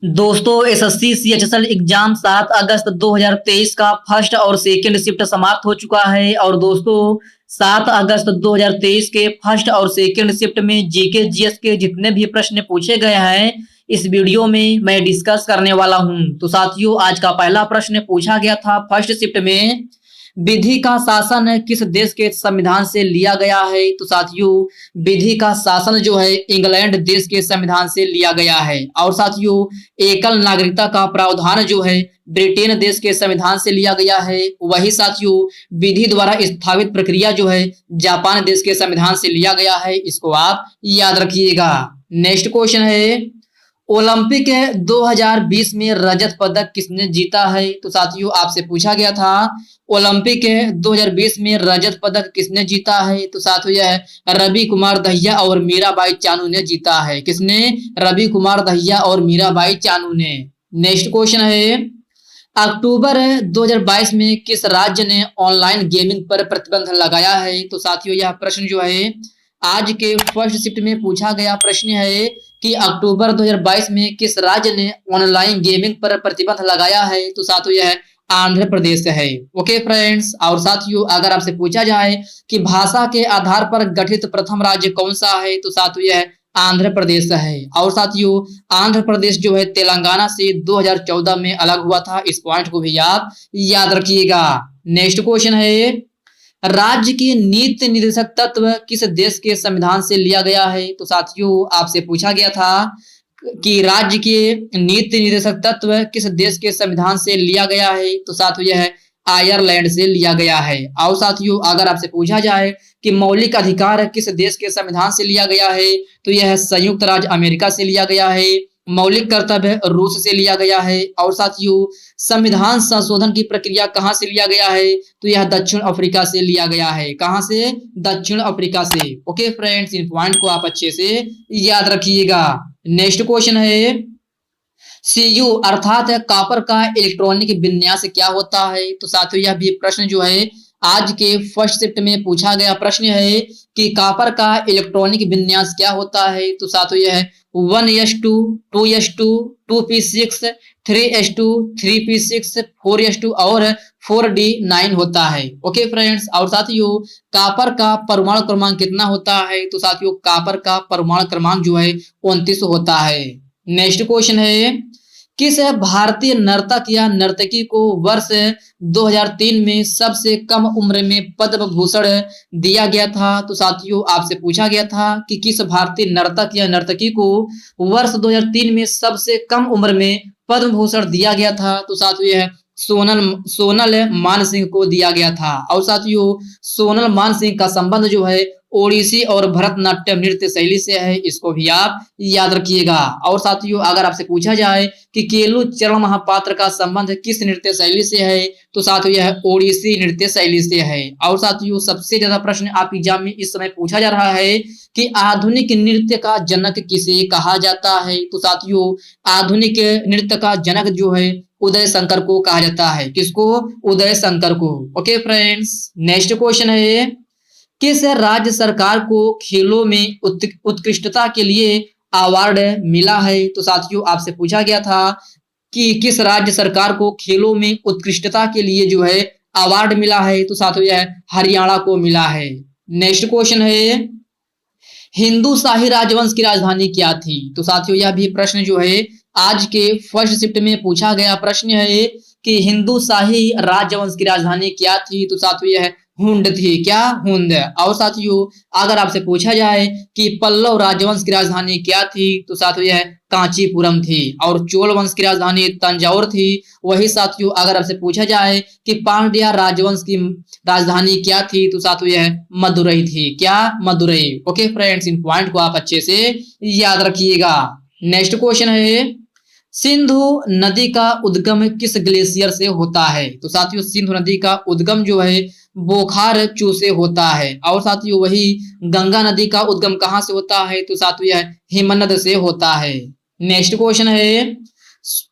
दोस्तों SSC CHSL exam 7 अगस्त 2023 का first और सेकंड शिफ्ट समाप्त हो चुका है। और दोस्तों 7 अगस्त 2023 के फर्स्ट और सेकंड शिफ्ट में जीके जीएस के जितने भी प्रश्न पूछे गए हैं इस वीडियो में मैं डिस्कस करने वाला हूं। तो साथियों आज का पहला प्रश्न पूछा गया था फर्स्ट शिफ्ट में, विधि का शासन किस देश के संविधान से लिया गया है। तो साथियों विधि का शासन जो है इंग्लैंड देश के संविधान से लिया गया है। और साथियों एकल नागरिकता का प्रावधान जो है ब्रिटेन देश के संविधान से लिया गया है। वही साथियों विधि द्वारा स्थापित प्रक्रिया जो है जापान देश के संविधान से लिया गया है। इसको आप याद रखिएगा। नेक्स्ट क्वेश्चन है, ओलंपिक 2020 में रजत पदक किसने जीता है। तो साथियों आपसे पूछा गया था ओलंपिक 2020 में रजत पदक किसने जीता है। तो साथियों यह रवि कुमार दहिया और मीराबाई चानू ने जीता है। किसने? रवि कुमार दहिया और मीराबाई चानू ने। नेक्स्ट क्वेश्चन है, अक्टूबर 2022 में किस राज्य ने ऑनलाइन गेमिंग पर प्रतिबंध लगाया है। तो साथियों यह प्रश्न जो है आज के फर्स्ट शिफ्ट में पूछा गया प्रश्न है कि अक्टूबर 2022 में किस राज्य ने ऑनलाइन गेमिंग पर प्रतिबंध लगाया है। तो साथियों यह आंध्र प्रदेश है। ओके फ्रेंड्स, और साथियों अगर आपसे पूछा जाए कि भाषा के आधार पर गठित प्रथम राज्य कौन सा है। तो साथियों यह आंध्र प्रदेश है। और साथियों आंध्र प्रदेश जो है तेलंगाना से 2014 में अलग हुआ था। इस पॉइंट को भी आप याद रखिएगा। नेक्स्ट क्वेश्चन है, राज्य के नीति निर्देशक तत्व किस देश के संविधान से लिया गया है। तो साथियों आपसे पूछा गया था कि राज्य के नीति निर्देशक तत्व किस देश के संविधान से लिया गया है। तो साथियों यह आयरलैंड से लिया गया है। और साथियों अगर आपसे पूछा जाए कि मौलिक अधिकार किस देश के संविधान से लिया गया है। तो यह संयुक्त राज्य अमेरिका से लिया गया है। मौलिक कर्तव्य रूस से लिया गया है। और साथियों संविधान संशोधन की प्रक्रिया कहां से लिया गया है। तो यह दक्षिण अफ्रीका से लिया गया है। कहां से? दक्षिण अफ्रीका से। ओके फ्रेंड्स, इन पॉइंट को आप अच्छे से याद रखिएगा। नेक्स्ट क्वेश्चन है, सीयू अर्थात कॉपर का इलेक्ट्रॉनिक विन्यास क्या होता है। तो साथियों यह भी प्रश्न जो है आज के फर्स्ट शिफ्ट में पूछा गया प्रश्न है कि कॉपर का इलेक्ट्रॉनिक विन्यास क्या होता है। तो साथियों यह 1s2 2s2 2p6 3s2 3p6 4s2 और 4d9 होता है। ओके फ्रेंड्स, और साथियों कॉपर का परमाणु क्रमांक कितना होता है। तो साथियों कॉपर का परमाणु क्रमांक जो है 29 होता है। नेक्स्ट क्वेश्चन है, किस भारतीय नर्तक या नर्तकी को वर्ष 2003 में सबसे कम उम्र में पद्म भूषण दिया गया था। तो साथियों आपसे पूछा गया था कि किस भारतीय नर्तक या नर्तकी को वर्ष 2003 में सबसे कम उम्र में पद्म भूषण दिया गया था। तो साथियों यह सोनल मान सिंह को दिया गया था। और साथियों सोनल मान सिंह का संबंध जो है ओडिसी और भरतनाट्यम नृत्य शैली से है। इसको भी आप याद रखिएगा। और साथियों अगर आपसे पूछा जाए कि केलू चरण महापात्र का संबंध किस नृत्य शैली से है। तो साथियों यह ओडिसी नृत्य शैली से है। और साथियों सबसे ज्यादा प्रश्न आप एग्जाम में इस समय पूछा जा रहा है कि आधुनिक नृत्य का जनक किसे कहा जाता है। तो साथियों आधुनिक नृत्य का जनक जो है उदय शंकर को कहा जाता है। किसको? उदय शंकर को। ओके फ्रेंड्स, नेक्स्ट क्वेश्चन है, किस राज्य सरकार को खेलों में उत्कृष्टता के लिए अवार्ड मिला है। तो साथियों आपसे पूछा गया था कि किस राज्य सरकार को खेलों में उत्कृष्टता के लिए जो है अवार्ड मिला है। तो साथियों यह हरियाणा को मिला है। नेक्स्ट क्वेश्चन है, हिंदू शाही राजवंश की राजधानी क्या थी। तो साथियों यह भी प्रश्न जो है आज के फर्स्ट शिफ्ट में पूछा गया प्रश्न है कि हिंदू शाही राजवंश की राजधानी क्या थी। तो साथियों यह हुंड थी। क्या? हुंद। और साथियों अगर आपसे पूछा जाए कि पल्लव राजवंश की राजधानी क्या थी। तो साथियों यह कांचीपुरम थी। और चोल वंश की राजधानी तंजौर थी। वही साथियों अगर आपसे पूछा जाए कि पांड्या राजवंश की राजधानी क्या थी। तो साथियों यह मदुरई थी। क्या? मदुरई। ओके फ्रेंड्स, इन पॉइंट को आप अच्छे से याद रखिएगा। नेक्स्ट क्वेश्चन है, सिंधु नदी का उद्गम किस ग्लेशियर से होता है। तो साथियों सिंधु नदी का उद्गम जो है बोखारचू से होता है। और साथियों वही गंगा नदी का उद्गम कहां से होता है। तो साथियों यह हिमनद से होता है। नेक्स्ट क्वेश्चन है,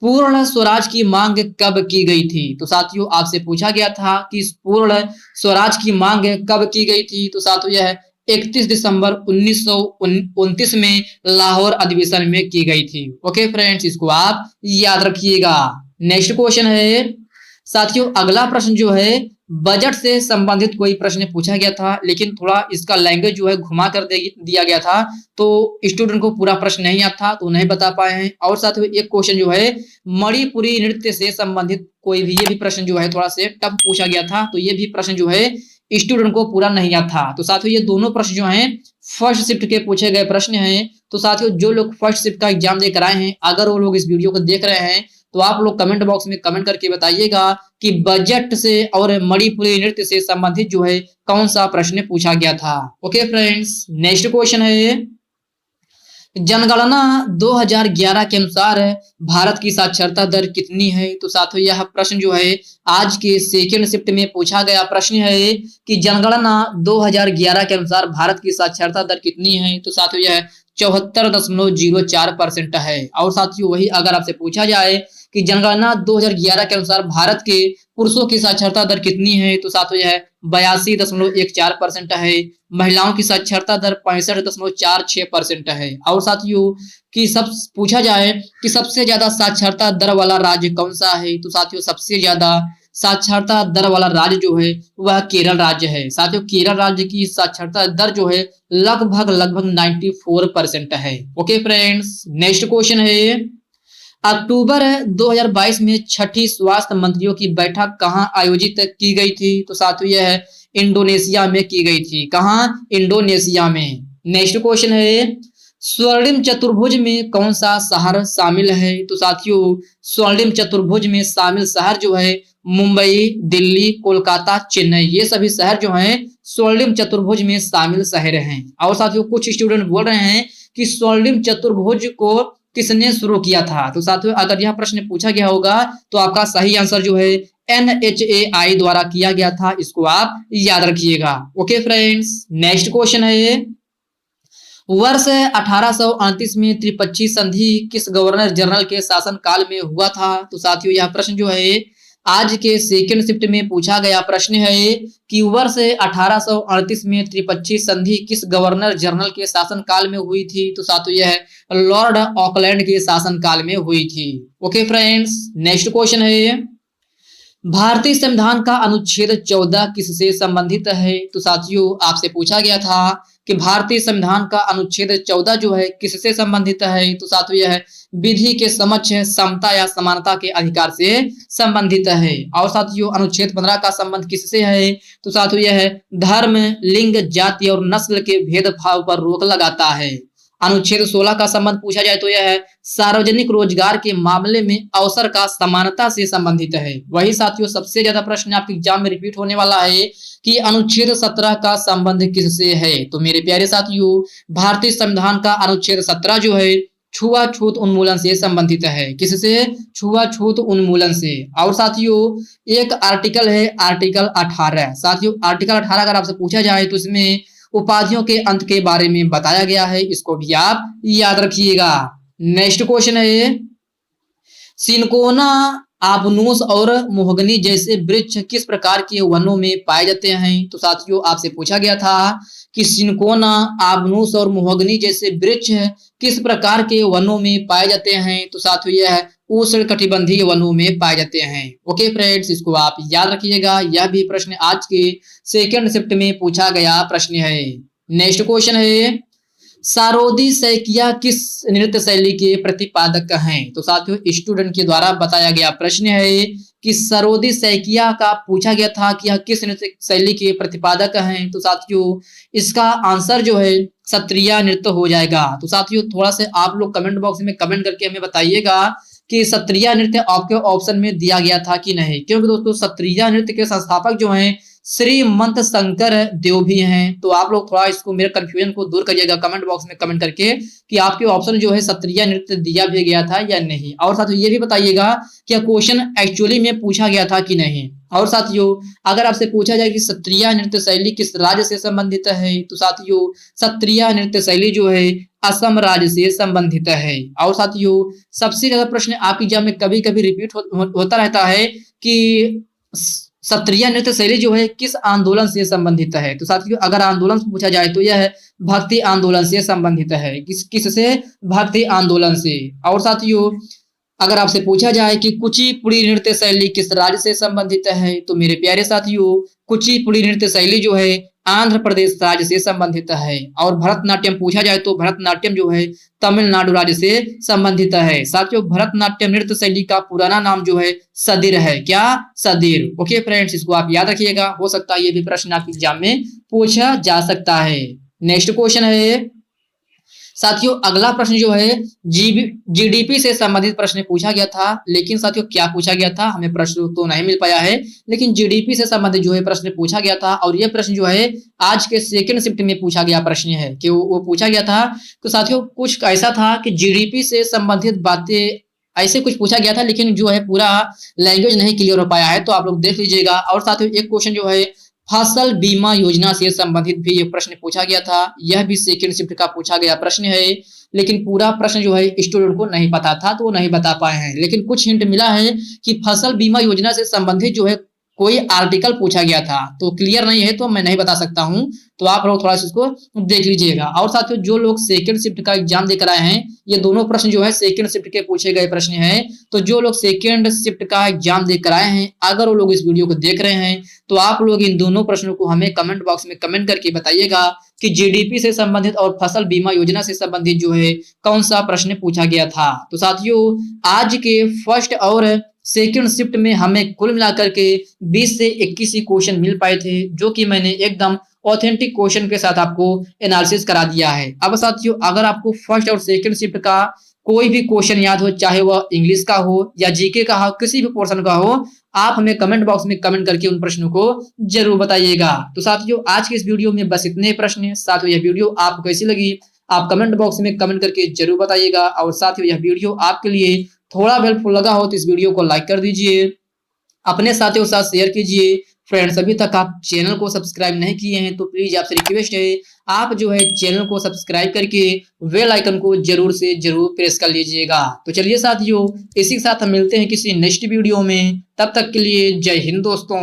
पूर्ण स्वराज की मांग कब की गई थी। तो साथियों आपसे पूछा गया था कि पूर्ण स्वराज की मांग कब की गई थी। तो साथियों यह 31 दिसंबर 1929 में लाहौर अधिवेशन में की गई थी। ओके फ्रेंड्स, इसको आप याद रखिएगा। नेक्स्ट क्वेश्चन है साथियों, अगला प्रश्न जो है बजट से संबंधित कोई प्रश्न पूछा गया था, लेकिन थोड़ा इसका लैंग्वेज जो है घुमा कर दिया गया था, तो स्टूडेंट को पूरा प्रश्न नहीं आता था, तो नहीं बता पाए हैं। और साथियों एक क्वेश्चन जो है मणिपुरी नृत्य से संबंधित कोई भी, ये भी प्रश्न जो है थोड़ा से टफ पूछा गया था, तो ये भी प्रश्न जो है स्टूडेंट को पूरा नहीं आता था। तो साथियों ये दोनों प्रश्न जो हैं फर्स्ट शिफ्ट के पूछे गए प्रश्न हैं। तो साथियों जो लोग फर्स्ट शिफ्ट का एग्जाम देकर आए हैं, अगर वो लोग इस वीडियो को देख रहे हैं, तो आप लोग कमेंट बॉक्स में कमेंट करके बताइएगा कि बजट से और मणिपुरी नृत्य से संबंधित जो है कौन सा प्रश्न पूछा गया था। ओके फ्रेंड्स, नेक्स्ट क्वेश्चन है जनगणना 2011 के अनुसार भारत की साक्षरता दर कितनी है। तो साथियों यह प्रश्न जो है आज के सेकेंड शिफ्ट में पूछा गया प्रश्न है कि जनगणना 2011 के अनुसार भारत की साक्षरता दर कितनी है। तो साथियों यह 74.04% है। और साथियों वही अगर आपसे पूछा जाए कि जनगणना 2011 के अनुसार भारत के पुरुषों की साक्षरता दर कितनी है, तो साथियों यह 82.14% है। महिलाओं की साक्षरता दर 65.46% है। और साथियों कि सब पूछा जाए कि सबसे ज्यादा साक्षरता दर वाला राज्य कौन सा है, तो साथियों सबसे ज्यादा साक्षरता दर वाला राज्य जो है वह केरल राज्य है। साथियों केरल राज्य की साक्षरता दर जो है लगभग 94% है। ओके फ्रेंड्स, नेक्स्ट क्वेश्चन है अक्टूबर 2022 में छठी स्वास्थ्य मंत्रियों की बैठक कहां आयोजित की गई थी। तो साथियों यह इंडोनेशिया में की गई थी। कहां? इंडोनेशिया में। नेक्स्ट क्वेश्चन है स्वर्णिम चतुर्भुज में कौन सा शहर शामिल है। तो साथियों स्वर्णिम चतुर्भुज में शामिल शहर जो है मुंबई, दिल्ली, कोलकाता, चेन्नई, ये सभी शहर जो हैं स्वर्णिम चतुर्भुज में शामिल शहर हैं। और साथियों कुछ स्टूडेंट बोल रहे हैं कि स्वर्णिम चतुर्भुज को किसने शुरू किया था। तो साथियों अगर यह प्रश्न पूछा गया होगा तो आपका सही आंसर जो है NHAI द्वारा किया गया था, इसको आप याद रखिएगा। ओके फ्रेंड्स, नेक्स्ट क्वेश्चन है वर्ष 1838 में त्रिपक्षीय संधि किस गवर्नर जनरल के शासन काल में हुआ था। तो साथियों यह प्रश्न जो है आज के सेकंड शिफ्ट में पूछा गया प्रश्न है कि वर्ष 1838 में त्रिपक्षीय संधि किस गवर्नर जनरल के शासन काल में हुई थी। तो साथियों यह लॉर्ड ऑकलैंड के शासन काल में हुई थी। ओके फ्रेंड्स, नेक्स्ट क्वेश्चन है भारतीय संविधान का अनुच्छेद 14 किससे संबंधित है। तो साथियों आपसे पूछा गया था कि भारतीय संविधान का अनुच्छेद 14 जो है किससे संबंधित है। तो साथियों यह विधि के समक्ष समता या समानता के अधिकार से संबंधित है। और साथियों अनुच्छेद 15 का संबंध किससे है। तो साथियों यह धर्म, लिंग, जाति और नस्ल के भेदभाव पर रोक लगाता है। अनुच्छेद 16 का संबंध पूछा जाए तो यह है सार्वजनिक रोजगार के मामले में अवसर का समानता से संबंधित है। वही साथियों सबसे ज्यादा प्रश्न आपके एग्जाम में रिपीट होने वाला है कि अनुच्छेद 17 का संबंध किससे है। तो मेरे प्यारे साथियों भारतीय संविधान का अनुच्छेद 17 जो है छुआछूत उन्मूलन से संबंधित है। किससे? छुआछूत उन्मूलन से। और साथियों एक आर्टिकल है आर्टिकल 18। साथियों आर्टिकल 18 अगर आपसे पूछा जाए तो इसमें उपाधियों के अंत के बारे में बताया गया है, इसको भी आप याद रखिएगा। नेक्स्ट क्वेश्चन है सिनकोना, आबनूस और मोहगनी जैसे वृक्ष किस प्रकार के वनों में पाए जाते हैं। तो साथियों आपसे पूछा गया था कि सिनकोना, आबनूस और मोहगनी जैसे वृक्ष किस प्रकार के वनों में पाए जाते हैं। तो साथियों यह उष्णकटिबंधीय वनों में पाए जाते हैं। ओके फ्रेंड्स, इसको आप याद रखिएगा। यह भी प्रश्न आज के सेकंड शिफ्ट में पूछा गया प्रश्न है। नेक्स्ट क्वेश्चन है सारोदी सैकिया किस नृत्य शैली के प्रतिपादक हैं। तो साथियों स्टूडेंट के द्वारा बताया गया प्रश्न है कि सरोदी सैकिया का पूछा गया था कि यह किस नृत्य शैली के प्रतिपादक हैं। तो साथियों इसका आंसर जो है सत्रिया नृत्य हो जाएगा। तो साथियों थोड़ा से आप लोग कमेंट बॉक्स में कमेंट करके हमें बताइएगा कि सत्रिया नृत्य आपके ऑप्शन में दिया गया था कि नहीं, क्योंकि दोस्तों सत्रिया नृत्य के संस्थापक जो हैं श्रीमंत शंकर देव भी हैं। तो आप लोग थोड़ा इसको मेरे कंफ्यूजन को दूर करिएगा कमेंट बॉक्स में कमेंट करके कि आपके ऑप्शन जो है सत्रिया नृत्य दिया भी गया था या नहीं। और साथियों ये भी बताइएगा कि क्वेश्चन एक्चुअली में पूछा गया था कि नहीं। और साथियों अगर आपसे पूछा जाए कि सत्रिया नृत्य शैली किस राज्य से संबंधित है, तो साथियों सत्रिया नृत्य शैली जो है असम राज्य से संबंधित है। और साथियों सबसे ज्यादा प्रश्न आपकी एग्जाम में कभी कभी रिपीट होता रहता है कि सत्रिया नृत्य शैली जो है किस आंदोलन से संबंधित है? तो साथियों अगर आंदोलन से पूछा जाए तो यह भक्ति आंदोलन से संबंधित है। किससे? भक्ति आंदोलन से। और साथियों अगर आपसे पूछा जाए कि कुचिपुड़ी नृत्य शैली किस राज्य से संबंधित है, तो मेरे प्यारे साथियों कुचिपुड़ी नृत्य शैली जो है आंध्र प्रदेश राज्य से संबंधित है। और भरतनाट्यम पूछा जाए तो भरतनाट्यम जो है तमिलनाडु राज्य से संबंधित है। साथियों भरतनाट्यम नृत्य शैली का पुराना नाम जो है सदिर है। क्या? सदिर। ओके फ्रेंड्स, इसको आप याद रखिएगा, हो सकता है ये भी प्रश्न आपके एग्जाम में पूछा जा सकता है। नेक्स्ट क्वेश्चन है साथियों अगला प्रश्न जो है जीडीपी से संबंधित प्रश्न पूछा गया था, लेकिन साथियों क्या पूछा गया था हमें प्रश्न तो नहीं मिल पाया है, लेकिन जीडीपी से संबंधित जो है प्रश्न पूछा गया था। और यह प्रश्न जो है आज के सेकंड शिफ्ट में पूछा गया प्रश्न है कि वो पूछा गया था। तो साथियों कुछ ऐसा था कि जीडीपी से संबंधित बातें ऐसे कुछ पूछा गया था, लेकिन जो है पूरा लैंग्वेज नहीं क्लियर हो पाया है, तो आप लोग देख लीजिएगा। और साथियों एक क्वेश्चन जो है फसल बीमा योजना से संबंधित भी ये प्रश्न पूछा गया था, यह भी सेकंड शिफ्ट का पूछा गया प्रश्न है, लेकिन पूरा प्रश्न जो है स्टूडेंट को नहीं पता था तो वो नहीं बता पाए हैं। लेकिन कुछ हिंट मिला है कि फसल बीमा योजना से संबंधित जो है कोई आर्टिकल पूछा गया था, तो क्लियर नहीं है तो मैं नहीं बता सकता हूं, तो आप लोग थोड़ा सा इसको देख लीजिएगा। और साथियों जो लोग सेकंड शिफ्ट का एग्जाम देकर आए हैं, ये दोनों प्रश्न जो है सेकंड शिफ्ट के पूछे गए प्रश्न हैं। तो जो लोग सेकंड शिफ्ट का एग्जाम देकर आए हैं, अगर वो लोग इस वीडियो को देख रहे हैं तो आप लोग इन दोनों प्रश्नों को हमें कमेंट बॉक्स में कमेंट करके बताइएगा कि जीडीपी से संबंधित और फसल बीमा योजना से संबंधित जो है कौन सा प्रश्न पूछा गया था। तो साथियों आज के फर्स्ट और सेकंड शिफ्ट में हमें कुल मिलाकर के 20 से 21 ही क्वेश्चन मिल पाए थे, जो कि मैंने एकदम ऑथेंटिक क्वेश्चन के साथ आपको एनालिसिस करा दिया है। अब साथियों अगर आपको फर्स्ट और सेकंड शिफ्ट का कोई भी क्वेश्चन याद हो, चाहे वह इंग्लिश का हो या जीके का हो, किसी भी पोर्शन का हो, आप हमें कमेंट बॉक्स में कमेंट करके उन प्रश्नों को जरूर बताइएगा। तो साथियों आज के इस वीडियो में बस इतने प्रश्न हैं। साथियों यह वीडियो आपको कैसी लगी आप कमेंट बॉक्स में कमेंट करके जरूर बताइएगा। और साथियों यह वीडियो आपके लिए थोड़ा हेल्पफुल लगा हो तो इस वीडियो को लाइक कर दीजिए, अपने साथियों के साथ शेयर कीजिए। फ्रेंड्स अभी तक आप चैनल को सब्सक्राइब नहीं किए हैं तो प्लीज आपसे रिक्वेस्ट है आप जो है चैनल को सब्सक्राइब करके बेल आइकन को जरूर से जरूर प्रेस कर लीजिएगा। तो चलिए साथियों इसी के साथ हम मिलते हैं किसी नेक्स्ट वीडियो में, तब तक के लिए जय हिंद दोस्तों।